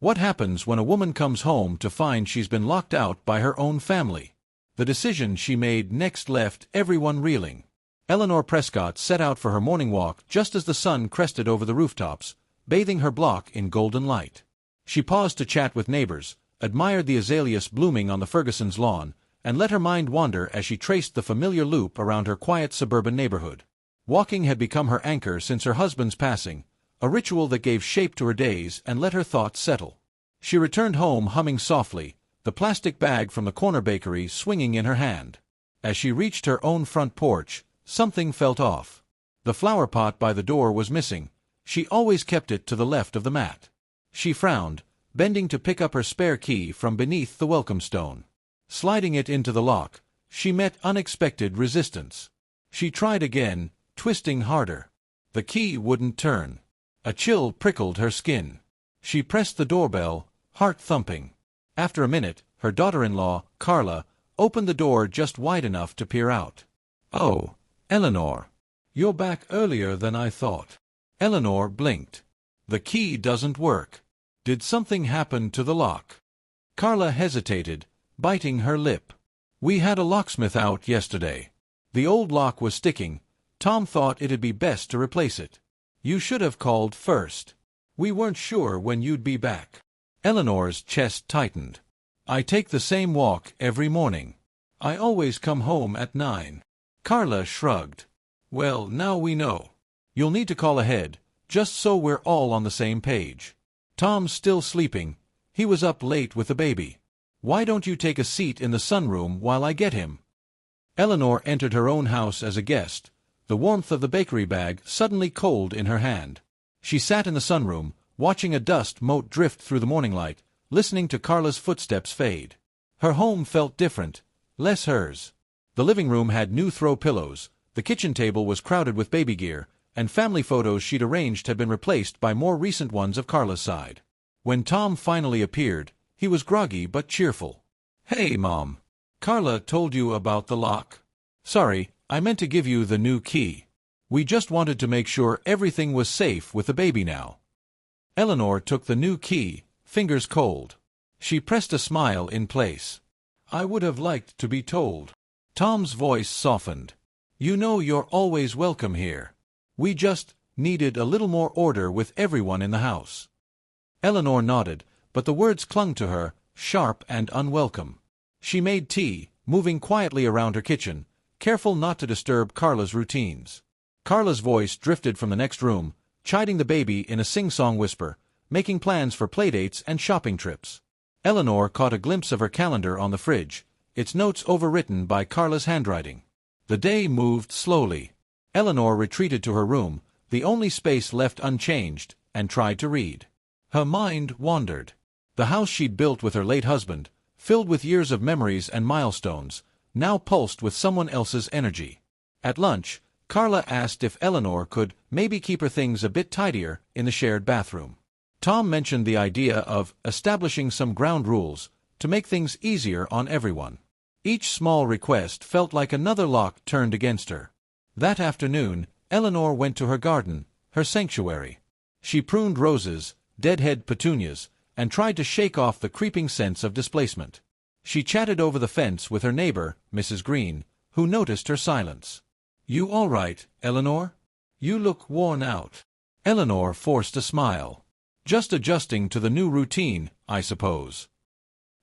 What happens when a woman comes home to find she's been locked out by her own family? The decision she made next left everyone reeling. Eleanor Prescott set out for her morning walk just as the sun crested over the rooftops, bathing her block in golden light. She paused to chat with neighbors, admired the azaleas blooming on the Fergusons' lawn, and let her mind wander as she traced the familiar loop around her quiet suburban neighborhood. Walking had become her anchor since her husband's passing, a ritual that gave shape to her days and let her thoughts settle. She returned home humming softly, the plastic bag from the corner bakery swinging in her hand. As she reached her own front porch, something felt off. The flower pot by the door was missing. She always kept it to the left of the mat. She frowned, bending to pick up her spare key from beneath the welcome stone. Sliding it into the lock, she met unexpected resistance. She tried again, twisting harder. The key wouldn't turn. A chill prickled her skin. She pressed the doorbell, heart thumping. After a minute, her daughter-in-law, Carla, opened the door just wide enough to peer out. "Oh, Eleanor. You're back earlier than I thought." Eleanor blinked. "The key doesn't work. Did something happen to the lock?" Carla hesitated, biting her lip. "We had a locksmith out yesterday. The old lock was sticking. Tom thought it'd be best to replace it. You should have called first. We weren't sure when you'd be back." Eleanor's chest tightened. "I take the same walk every morning. I always come home at 9. Carla shrugged. "Well, now we know. You'll need to call ahead, just so we're all on the same page. Tom's still sleeping. He was up late with the baby. Why don't you take a seat in the sunroom while I get him?" Eleanor entered her own house as a guest, the warmth of the bakery bag suddenly cold in her hand. She sat in the sunroom, watching a dust mote drift through the morning light, listening to Carla's footsteps fade. Her home felt different, less hers. The living room had new throw pillows, the kitchen table was crowded with baby gear, and family photos she'd arranged had been replaced by more recent ones of Carla's side. When Tom finally appeared, he was groggy but cheerful. "Hey, Mom. Carla told you about the lock. Sorry, I meant to give you the new key. We just wanted to make sure everything was safe with the baby now." Eleanor took the new key, fingers cold. She pressed a smile in place. "I would have liked to be told." Tom's voice softened. "You know you're always welcome here. We just needed a little more order with everyone in the house." Eleanor nodded, but the words clung to her, sharp and unwelcome. She made tea, moving quietly around her kitchen, careful not to disturb Carla's routines. Carla's voice drifted from the next room, chiding the baby in a sing-song whisper, making plans for playdates and shopping trips. Eleanor caught a glimpse of her calendar on the fridge, its notes overwritten by Carla's handwriting. The day moved slowly. Eleanor retreated to her room, the only space left unchanged, and tried to read. Her mind wandered. The house she'd built with her late husband, filled with years of memories and milestones, now pulsed with someone else's energy. At lunch, Carla asked if Eleanor could maybe keep her things a bit tidier in the shared bathroom. Tom mentioned the idea of establishing some ground rules to make things easier on everyone. Each small request felt like another lock turned against her. That afternoon, Eleanor went to her garden, her sanctuary. She pruned roses, deadhead petunias, and tried to shake off the creeping sense of displacement. She chatted over the fence with her neighbor, Mrs. Green, who noticed her silence. "You all right, Eleanor? You look worn out." Eleanor forced a smile. "Just adjusting to the new routine, I suppose."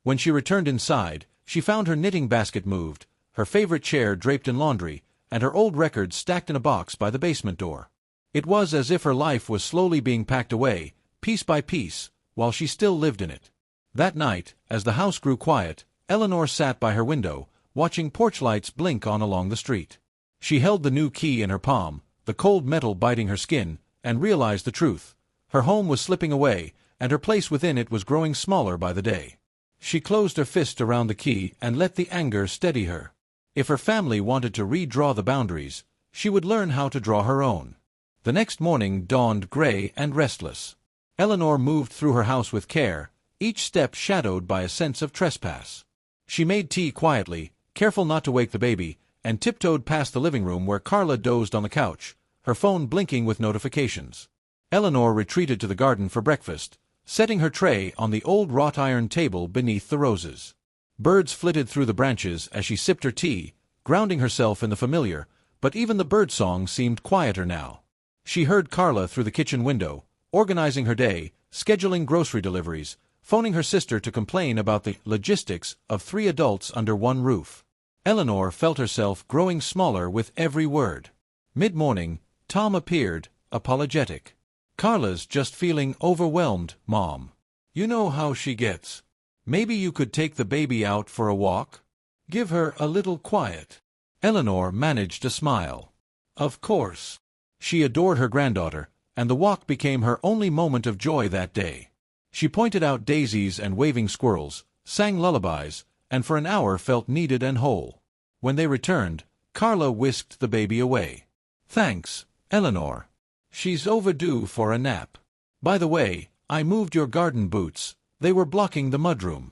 When she returned inside, she found her knitting basket moved, her favorite chair draped in laundry, and her old records stacked in a box by the basement door. It was as if her life was slowly being packed away, piece by piece, while she still lived in it. That night, as the house grew quiet, Eleanor sat by her window, watching porch lights blink on along the street. She held the new key in her palm, the cold metal biting her skin, and realized the truth. Her home was slipping away, and her place within it was growing smaller by the day. She closed her fist around the key and let the anger steady her. If her family wanted to redraw the boundaries, she would learn how to draw her own. The next morning dawned gray and restless. Eleanor moved through her house with care, each step shadowed by a sense of trespass. She made tea quietly, careful not to wake the baby, and tiptoed past the living room where Carla dozed on the couch, her phone blinking with notifications. Eleanor retreated to the garden for breakfast, setting her tray on the old wrought-iron table beneath the roses. Birds flitted through the branches as she sipped her tea, grounding herself in the familiar, but even the birdsong seemed quieter now. She heard Carla through the kitchen window, organizing her day, scheduling grocery deliveries, phoning her sister to complain about the logistics of 3 adults under one roof. Eleanor felt herself growing smaller with every word. Mid-morning, Tom appeared, apologetic. "Carla's just feeling overwhelmed, Mom. You know how she gets. Maybe you could take the baby out for a walk? Give her a little quiet." Eleanor managed a smile. Of course. She adored her granddaughter, and the walk became her only moment of joy that day. She pointed out daisies and waving squirrels, sang lullabies, and for an hour felt needed and whole. When they returned, Carla whisked the baby away. "Thanks, Eleanor. She's overdue for a nap. By the way, I moved your garden boots. They were blocking the mudroom."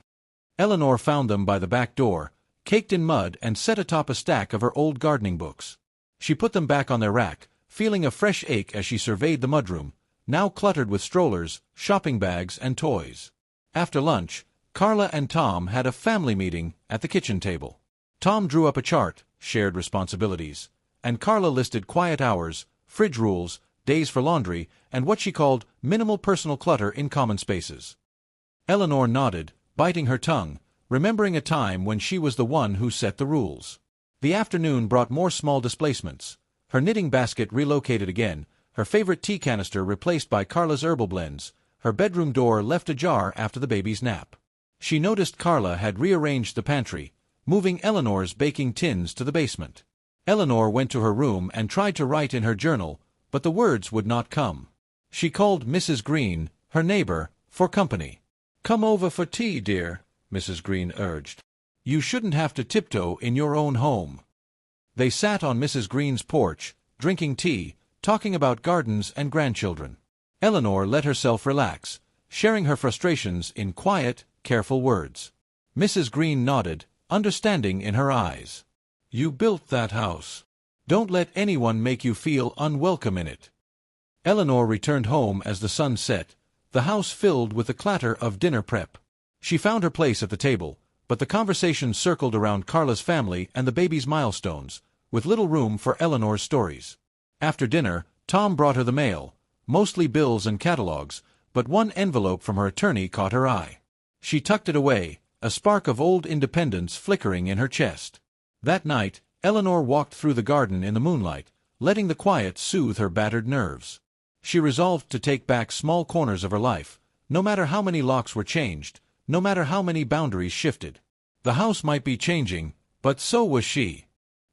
Eleanor found them by the back door, caked in mud and set atop a stack of her old gardening books. She put them back on their rack, feeling a fresh ache as she surveyed the mudroom, now cluttered with strollers, shopping bags, and toys. After lunch, Carla and Tom had a family meeting at the kitchen table. Tom drew up a chart, shared responsibilities, and Carla listed quiet hours, fridge rules, days for laundry, and what she called minimal personal clutter in common spaces. Eleanor nodded, biting her tongue, remembering a time when she was the one who set the rules. The afternoon brought more small displacements. Her knitting basket relocated again, her favorite tea canister replaced by Carla's herbal blends, her bedroom door left ajar after the baby's nap. She noticed Carla had rearranged the pantry, moving Eleanor's baking tins to the basement. Eleanor went to her room and tried to write in her journal, but the words would not come. She called Mrs. Green, her neighbor, for company. "Come over for tea, dear," Mrs. Green urged. "You shouldn't have to tiptoe in your own home." They sat on Mrs. Green's porch, drinking tea, talking about gardens and grandchildren. Eleanor let herself relax, sharing her frustrations in quiet, careful words. Mrs. Green nodded, understanding in her eyes. "You built that house. Don't let anyone make you feel unwelcome in it." Eleanor returned home as the sun set, the house filled with the clatter of dinner prep. She found her place at the table, but the conversation circled around Carla's family and the baby's milestones, with little room for Eleanor's stories. After dinner, Tom brought her the mail, mostly bills and catalogs, but one envelope from her attorney caught her eye. She tucked it away, a spark of old independence flickering in her chest. That night, Eleanor walked through the garden in the moonlight, letting the quiet soothe her battered nerves. She resolved to take back small corners of her life, no matter how many locks were changed, no matter how many boundaries shifted. The house might be changing, but so was she.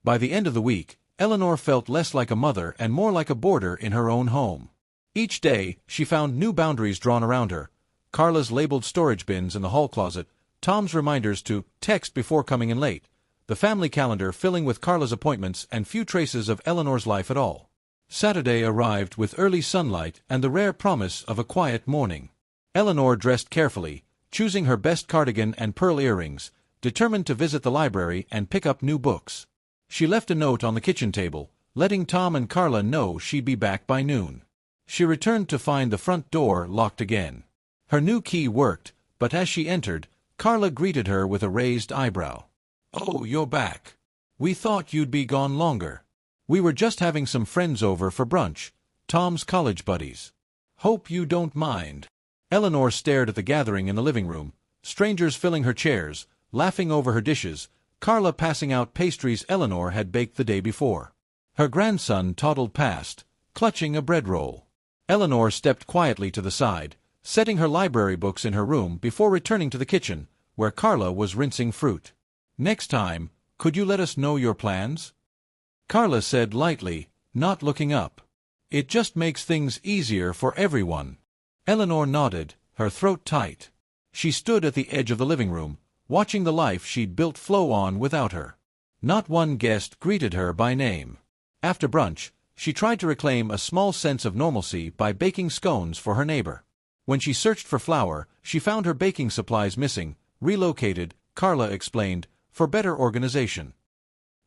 By the end of the week, Eleanor felt less like a mother and more like a boarder in her own home. Each day, she found new boundaries drawn around her: Carla's labeled storage bins in the hall closet, Tom's reminders to text before coming in late, the family calendar filling with Carla's appointments and few traces of Eleanor's life at all. Saturday arrived with early sunlight and the rare promise of a quiet morning. Eleanor dressed carefully, choosing her best cardigan and pearl earrings, determined to visit the library and pick up new books. She left a note on the kitchen table, letting Tom and Carla know she'd be back by noon. She returned to find the front door locked again. Her new key worked, but as she entered, Carla greeted her with a raised eyebrow. "Oh, you're back. We thought you'd be gone longer. We were just having some friends over for brunch, Tom's college buddies. Hope you don't mind." Eleanor stared at the gathering in the living room, strangers filling her chairs, laughing over her dishes, Carla passing out pastries Eleanor had baked the day before. Her grandson toddled past, clutching a bread roll. Eleanor stepped quietly to the side, setting her library books in her room before returning to the kitchen, where Carla was rinsing fruit. "Next time, could you let us know your plans?" Carla said lightly, not looking up. "It just makes things easier for everyone." Eleanor nodded, her throat tight. She stood at the edge of the living room, watching the life she'd built flow on without her. Not one guest greeted her by name. After brunch, she tried to reclaim a small sense of normalcy by baking scones for her neighbor. When she searched for flour, she found her baking supplies missing, relocated, Carla explained, for better organization.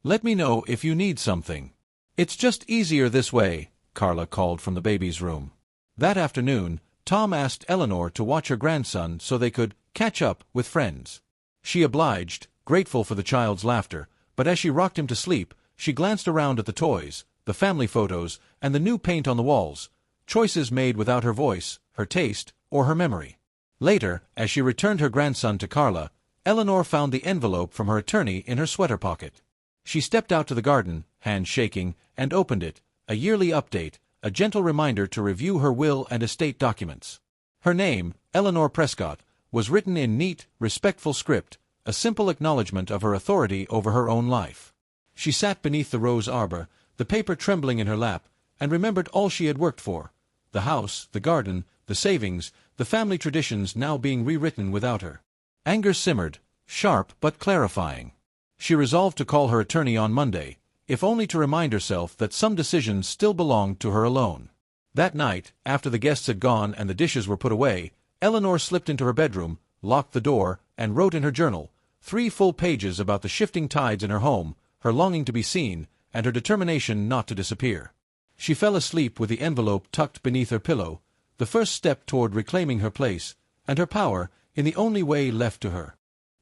"Let me know if you need something. It's just easier this way," Carla called from the baby's room. That afternoon, Tom asked Eleanor to watch her grandson so they could catch up with friends. She obliged, grateful for the child's laughter, but as she rocked him to sleep, she glanced around at the toys, the family photos, and the new paint on the walls, choices made without her voice, her taste, or her memory. Later, as she returned her grandson to Carla, Eleanor found the envelope from her attorney in her sweater pocket. She stepped out to the garden, hands shaking, and opened it, a yearly update, a gentle reminder to review her will and estate documents. Her name, Eleanor Prescott, was written in neat, respectful script, a simple acknowledgment of her authority over her own life. She sat beneath the rose arbor, the paper trembling in her lap, and remembered all she had worked for. The house, the garden, the savings, the family traditions now being rewritten without her. Anger simmered, sharp but clarifying. She resolved to call her attorney on Monday, if only to remind herself that some decisions still belonged to her alone. That night, after the guests had gone and the dishes were put away, Eleanor slipped into her bedroom, locked the door, and wrote in her journal 3 full pages about the shifting tides in her home, her longing to be seen, and her determination not to disappear. She fell asleep with the envelope tucked beneath her pillow, the first step toward reclaiming her place, and her power, in the only way left to her.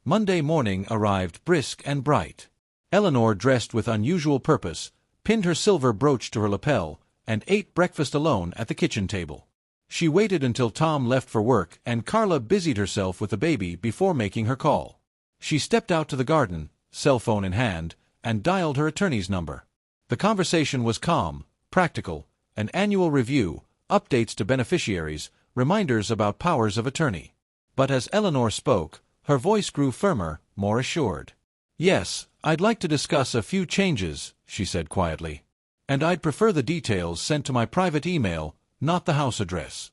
Monday morning arrived brisk and bright. Eleanor dressed with unusual purpose, pinned her silver brooch to her lapel, and ate breakfast alone at the kitchen table. She waited until Tom left for work and Carla busied herself with the baby before making her call. She stepped out to the garden, cell phone in hand, and dialed her attorney's number. The conversation was calm, practical, an annual review, updates to beneficiaries, reminders about powers of attorney. But as Eleanor spoke, her voice grew firmer, more assured. "Yes, I'd like to discuss a few changes," she said quietly. "And I'd prefer the details sent to my private email, not the house address."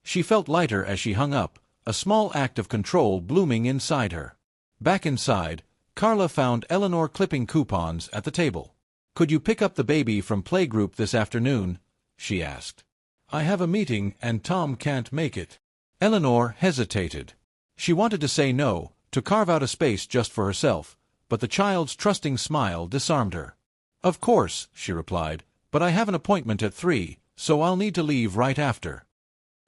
She felt lighter as she hung up, a small act of control blooming inside her. Back inside, Carla found Eleanor clipping coupons at the table. "Could you pick up the baby from playgroup this afternoon?" she asked. "I have a meeting and Tom can't make it." Eleanor hesitated. She wanted to say no, to carve out a space just for herself, but the child's trusting smile disarmed her. "Of course," she replied, "but I have an appointment at 3, so I'll need to leave right after."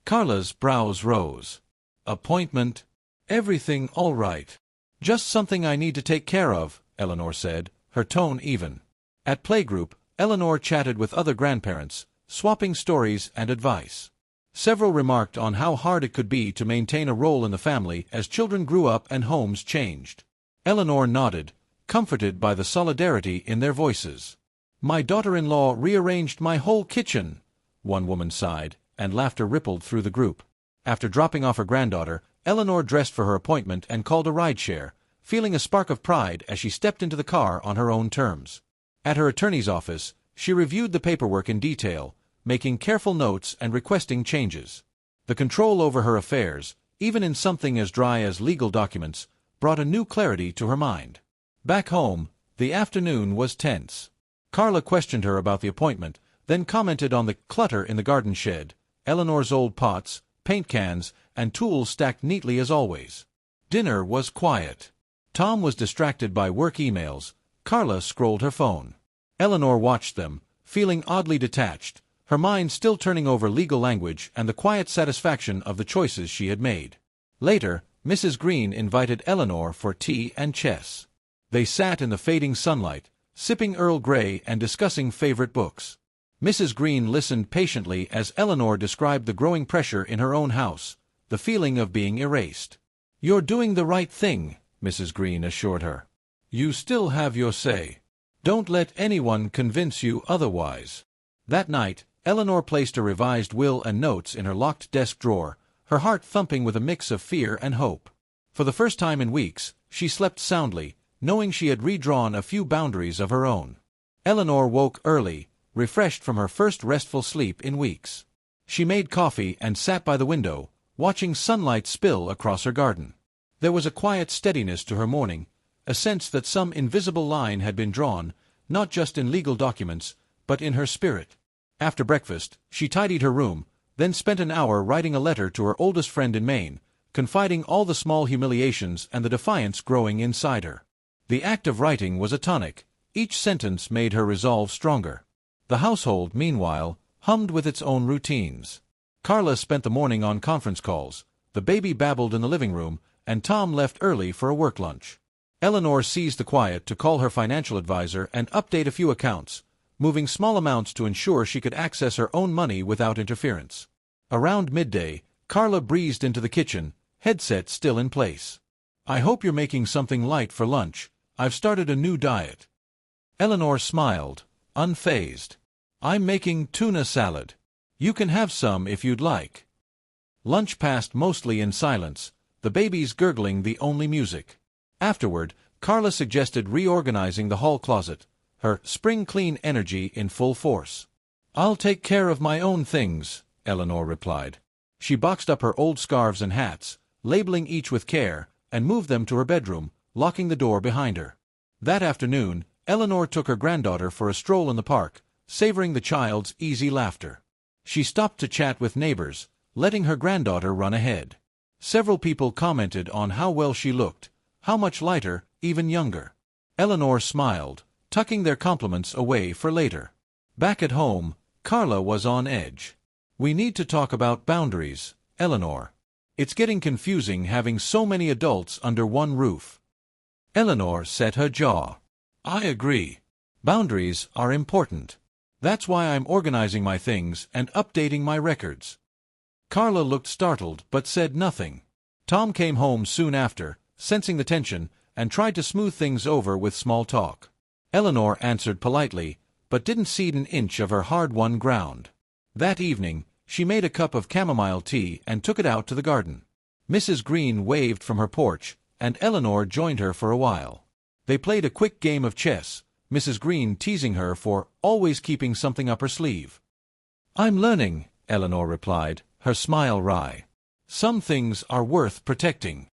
Carla's brows rose. "Appointment? Everything all right?" "Just something I need to take care of," Eleanor said, her tone even. At playgroup, Eleanor chatted with other grandparents, swapping stories and advice. Several remarked on how hard it could be to maintain a role in the family as children grew up and homes changed. Eleanor nodded, comforted by the solidarity in their voices. "My daughter-in-law rearranged my whole kitchen," one woman sighed, and laughter rippled through the group. After dropping off her granddaughter, Eleanor dressed for her appointment and called a rideshare, feeling a spark of pride as she stepped into the car on her own terms. At her attorney's office, she reviewed the paperwork in detail, making careful notes and requesting changes. The control over her affairs, even in something as dry as legal documents, brought a new clarity to her mind. Back home, the afternoon was tense. Carla questioned her about the appointment, then commented on the clutter in the garden shed, Eleanor's old pots, paint cans, and tools stacked neatly as always. Dinner was quiet. Tom was distracted by work emails. Carla scrolled her phone. Eleanor watched them, feeling oddly detached, her mind still turning over legal language and the quiet satisfaction of the choices she had made. Later, Mrs. Green invited Eleanor for tea and chess. They sat in the fading sunlight, sipping Earl Grey and discussing favorite books. Mrs. Green listened patiently as Eleanor described the growing pressure in her own house, the feeling of being erased. "You're doing the right thing," Mrs. Green assured her. "You still have your say. Don't let anyone convince you otherwise." That night, Eleanor placed a revised will and notes in her locked desk drawer, her heart thumping with a mix of fear and hope. For the first time in weeks, she slept soundly, knowing she had redrawn a few boundaries of her own. Eleanor woke early, refreshed from her first restful sleep in weeks. She made coffee and sat by the window, watching sunlight spill across her garden. There was a quiet steadiness to her morning, a sense that some invisible line had been drawn, not just in legal documents, but in her spirit. After breakfast, she tidied her room, then spent an hour writing a letter to her oldest friend in Maine, confiding all the small humiliations and the defiance growing inside her. The act of writing was a tonic. Each sentence made her resolve stronger. The household, meanwhile, hummed with its own routines. Carla spent the morning on conference calls, the baby babbled in the living room, and Tom left early for a work lunch. Eleanor seized the quiet to call her financial advisor and update a few accounts, moving small amounts to ensure she could access her own money without interference. Around midday, Carla breezed into the kitchen, headset still in place. "I hope you're making something light for lunch. I've started a new diet." Eleanor smiled, unfazed. "I'm making tuna salad. You can have some if you'd like." Lunch passed mostly in silence, the babies gurgling the only music. Afterward, Carla suggested reorganizing the hall closet, her spring-clean energy in full force. "I'll take care of my own things," Eleanor replied. She boxed up her old scarves and hats, labeling each with care, and moved them to her bedroom, locking the door behind her. That afternoon, Eleanor took her granddaughter for a stroll in the park, savoring the child's easy laughter. She stopped to chat with neighbors, letting her granddaughter run ahead. Several people commented on how well she looked, how much lighter, even younger. Eleanor smiled, tucking their compliments away for later. Back at home, Carla was on edge. "We need to talk about boundaries, Eleanor. It's getting confusing having so many adults under one roof." Eleanor set her jaw. "I agree. Boundaries are important. That's why I'm organizing my things and updating my records." Carla looked startled but said nothing. Tom came home soon after, sensing the tension, and tried to smooth things over with small talk. Eleanor answered politely, but didn't cede an inch of her hard-won ground. That evening, she made a cup of chamomile tea and took it out to the garden. Mrs. Green waved from her porch, and Eleanor joined her for a while. They played a quick game of chess, Mrs. Green teasing her for always keeping something up her sleeve. "I'm learning," Eleanor replied, her smile wry. "Some things are worth protecting."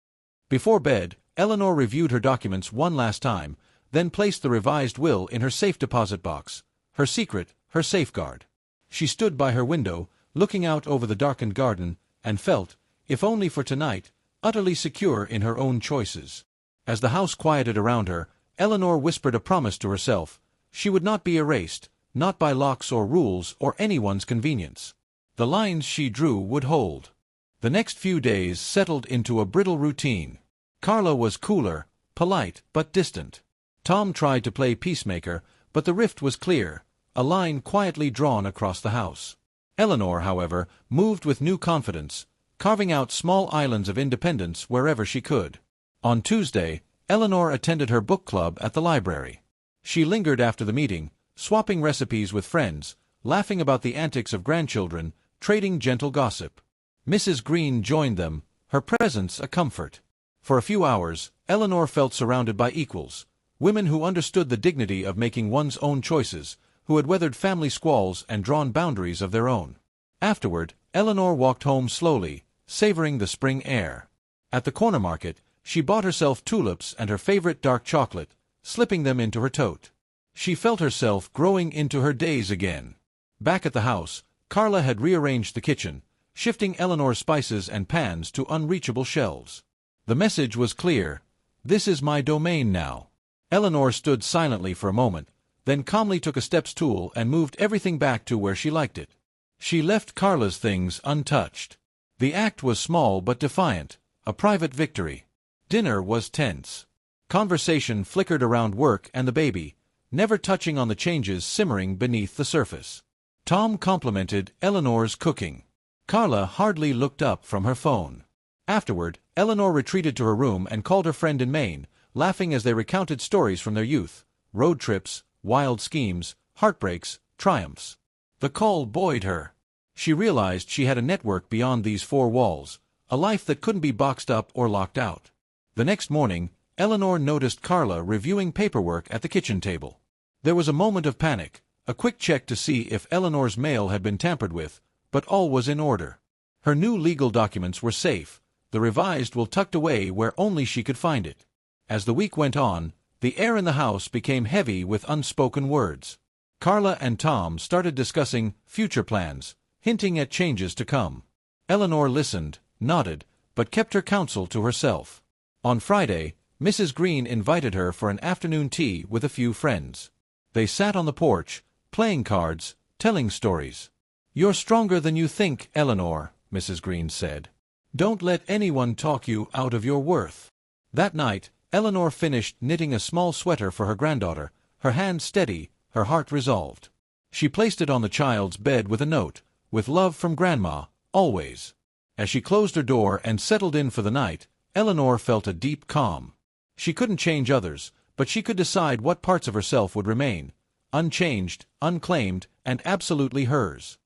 Before bed, Eleanor reviewed her documents one last time, then placed the revised will in her safe deposit box, her secret, her safeguard. She stood by her window, looking out over the darkened garden, and felt, if only for tonight, utterly secure in her own choices. As the house quieted around her, Eleanor whispered a promise to herself. She would not be erased, not by locks or rules or anyone's convenience. The lines she drew would hold. The next few days settled into a brittle routine. Carla was cooler, polite, but distant. Tom tried to play peacemaker, but the rift was clear, a line quietly drawn across the house. Eleanor, however, moved with new confidence, carving out small islands of independence wherever she could. On Tuesday, Eleanor attended her book club at the library. She lingered after the meeting, swapping recipes with friends, laughing about the antics of grandchildren, trading gentle gossip. Mrs. Green joined them, her presence a comfort. For a few hours, Eleanor felt surrounded by equals, women who understood the dignity of making one's own choices, who had weathered family squalls and drawn boundaries of their own. Afterward, Eleanor walked home slowly, savoring the spring air. At the corner market, she bought herself tulips and her favorite dark chocolate, slipping them into her tote. She felt herself growing into her days again. Back at the house, Carla had rearranged the kitchen, shifting Eleanor's spices and pans to unreachable shelves. The message was clear: "This is my domain now." Eleanor stood silently for a moment, then calmly took a step stool and moved everything back to where she liked it. She left Carla's things untouched. The act was small but defiant, a private victory. Dinner was tense. Conversation flickered around work and the baby, never touching on the changes simmering beneath the surface. Tom complimented Eleanor's cooking. Carla hardly looked up from her phone. Afterward, Eleanor retreated to her room and called her friend in Maine, laughing as they recounted stories from their youth, road trips, wild schemes, heartbreaks, triumphs. The call buoyed her. She realized she had a network beyond these four walls, a life that couldn't be boxed up or locked out. The next morning, Eleanor noticed Carla reviewing paperwork at the kitchen table. There was a moment of panic, a quick check to see if Eleanor's mail had been tampered with, but all was in order. Her new legal documents were safe, the revised will tucked away where only she could find it. As the week went on, the air in the house became heavy with unspoken words. Carla and Tom started discussing future plans, hinting at changes to come. Eleanor listened, nodded, but kept her counsel to herself. On Friday, Mrs. Green invited her for an afternoon tea with a few friends. They sat on the porch, playing cards, telling stories. "You're stronger than you think, Eleanor," Mrs. Green said. "Don't let anyone talk you out of your worth." That night, Eleanor finished knitting a small sweater for her granddaughter, her hand steady, her heart resolved. She placed it on the child's bed with a note, "With love from Grandma, always." As she closed her door and settled in for the night, Eleanor felt a deep calm. She couldn't change others, but she could decide what parts of herself would remain, unchanged, unclaimed, and absolutely hers.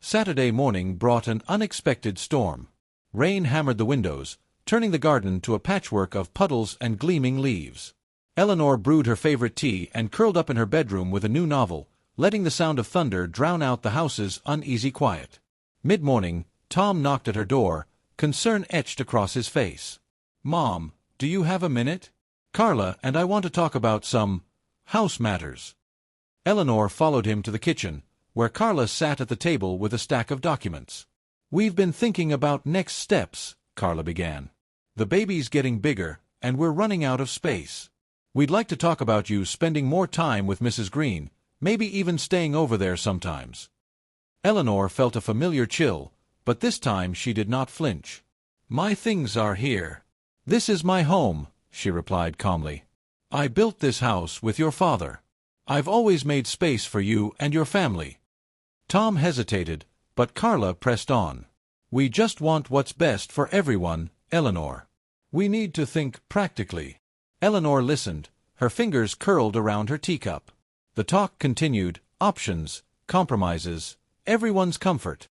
Saturday morning brought an unexpected storm. Rain hammered the windows, turning the garden to a patchwork of puddles and gleaming leaves. Eleanor brewed her favorite tea and curled up in her bedroom with a new novel, letting the sound of thunder drown out the house's uneasy quiet. Mid-morning, Tom knocked at her door, concern etched across his face. "Mom, do you have a minute? Carla and I want to talk about some house matters." Eleanor followed him to the kitchen, where Carla sat at the table with a stack of documents. "We've been thinking about next steps," Carla began. "The baby's getting bigger, and we're running out of space. We'd like to talk about you spending more time with Mrs. Green, maybe even staying over there sometimes." Eleanor felt a familiar chill, but this time she did not flinch. "My things are here. This is my home," she replied calmly. "I built this house with your father. I've always made space for you and your family." Tom hesitated, but Carla pressed on. "We just want what's best for everyone, Eleanor. We need to think practically." Eleanor listened, her fingers curled around her teacup. The talk continued, options, compromises, everyone's comfort.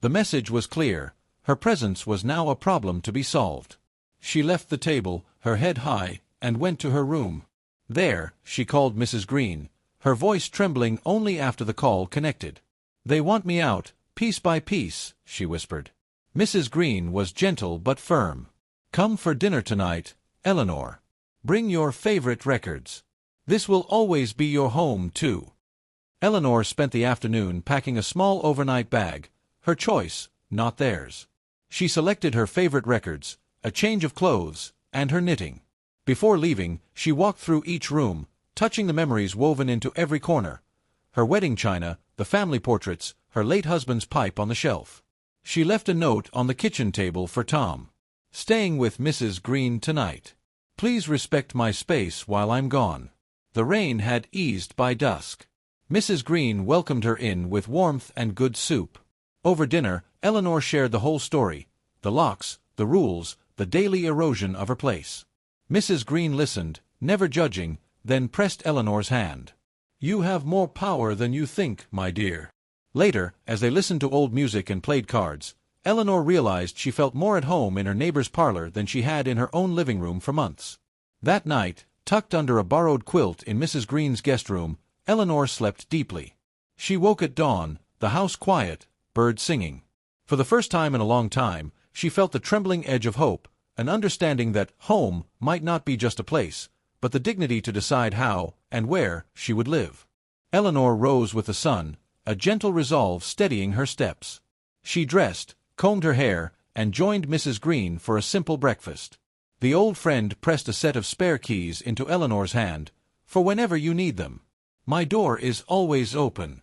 The message was clear. Her presence was now a problem to be solved. She left the table, her head high, and went to her room. There, she called Mrs. Green, her voice trembling only after the call connected. "They want me out, piece by piece," she whispered. Mrs. Green was gentle but firm. "Come for dinner tonight, Eleanor. Bring your favorite records. This will always be your home, too." Eleanor spent the afternoon packing a small overnight bag, her choice, not theirs. She selected her favorite records, a change of clothes, and her knitting. Before leaving, she walked through each room, touching the memories woven into every corner. Her wedding china, the family portraits, her late husband's pipe on the shelf. She left a note on the kitchen table for Tom. "Staying with Mrs. Green tonight. Please respect my space while I'm gone." The rain had eased by dusk. Mrs. Green welcomed her in with warmth and good soup. Over dinner, Eleanor shared the whole story, the locks, the rules, the daily erosion of her place. Mrs. Green listened, never judging, then pressed Eleanor's hand. "You have more power than you think, my dear." Later, as they listened to old music and played cards, Eleanor realized she felt more at home in her neighbor's parlor than she had in her own living room for months. That night, tucked under a borrowed quilt in Mrs. Green's guest room, Eleanor slept deeply. She woke at dawn, the house quiet, birds singing. For the first time in a long time, she felt the trembling edge of hope, an understanding that home might not be just a place, but the dignity to decide how and where she would live. Eleanor rose with the sun, a gentle resolve steadying her steps. She dressed, combed her hair, and joined Mrs. Green for a simple breakfast. The old friend pressed a set of spare keys into Eleanor's hand, "For whenever you need them. My door is always open."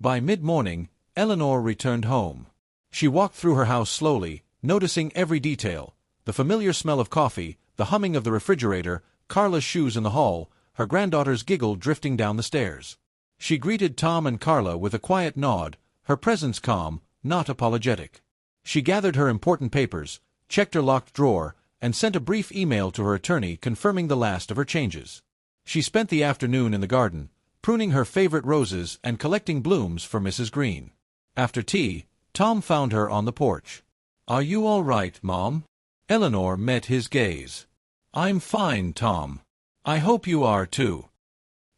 By mid-morning, Eleanor returned home. She walked through her house slowly, noticing every detail, the familiar smell of coffee, the humming of the refrigerator, Carla's shoes in the hall, her granddaughter's giggle drifting down the stairs. She greeted Tom and Carla with a quiet nod, her presence calm, not apologetic. She gathered her important papers, checked her locked drawer, and sent a brief email to her attorney confirming the last of her changes. She spent the afternoon in the garden, pruning her favorite roses and collecting blooms for Mrs. Green. After tea, Tom found her on the porch. "Are you all right, Mom?" Eleanor met his gaze. "I'm fine, Tom. I hope you are too."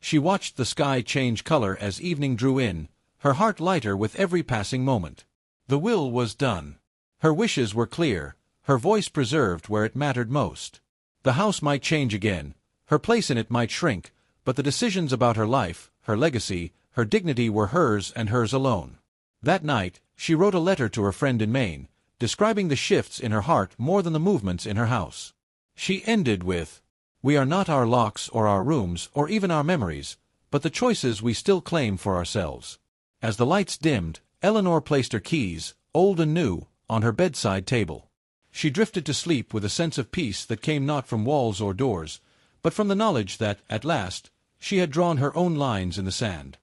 She watched the sky change color as evening drew in, her heart lighter with every passing moment. The will was done. Her wishes were clear, her voice preserved where it mattered most. The house might change again, her place in it might shrink, but the decisions about her life, her legacy, her dignity were hers and hers alone. That night, she wrote a letter to her friend in Maine, describing the shifts in her heart more than the movements in her house. She ended with, "We are not our locks or our rooms or even our memories, but the choices we still claim for ourselves." As the lights dimmed, Eleanor placed her keys, old and new, on her bedside table. She drifted to sleep with a sense of peace that came not from walls or doors, but from the knowledge that, at last, she had drawn her own lines in the sand.